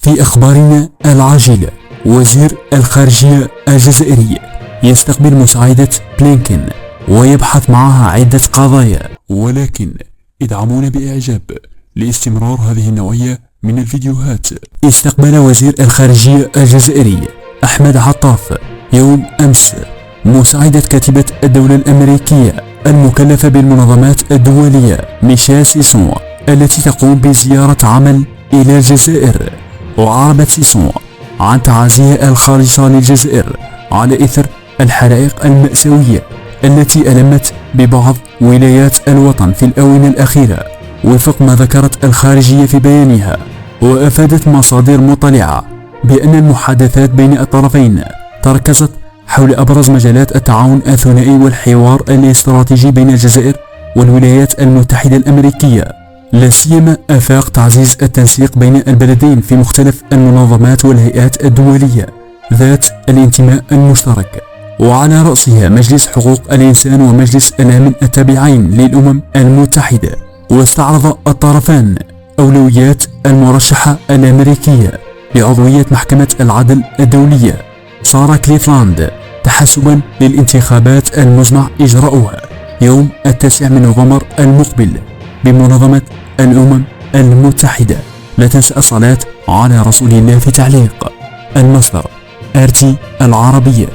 في أخبارنا العاجلة، وزير الخارجية الجزائري يستقبل مساعدة بلينكن ويبحث معها عدة قضايا، ولكن ادعمونا بإعجاب لاستمرار هذه النوعية من الفيديوهات. استقبل وزير الخارجية الجزائري أحمد عطاف يوم أمس مساعدة كاتبة الدولة الأمريكية المكلفة بالمنظمات الدولية ميشيل سيسون، التي تقوم بزيارة عمل إلى الجزائر. وعربت سيسون عن تعازيها الخالصة للجزائر على إثر الحرائق المأساوية التي ألمت ببعض ولايات الوطن في الآونة الأخيرة، وفق ما ذكرت الخارجية في بيانها. وأفادت مصادر مطلعة بأن المحادثات بين الطرفين تركزت حول أبرز مجالات التعاون الثنائي والحوار الاستراتيجي بين الجزائر والولايات المتحدة الأمريكية، لا سيما آفاق تعزيز التنسيق بين البلدين في مختلف المنظمات والهيئات الدولية ذات الانتماء المشترك، وعلى رأسها مجلس حقوق الإنسان ومجلس الأمن التابعين للأمم المتحدة. واستعرض الطرفان أولويات المرشحة الأمريكية لعضوية محكمة العدل الدولية سارة كليفلاند تحسبا للانتخابات المزمع إجراؤها يوم 9 نوفمبر المقبل بمنظمة الأمم المتحدة. لا تنسى الصلاة على رسول الله في تعليق. المصدر RT العربية.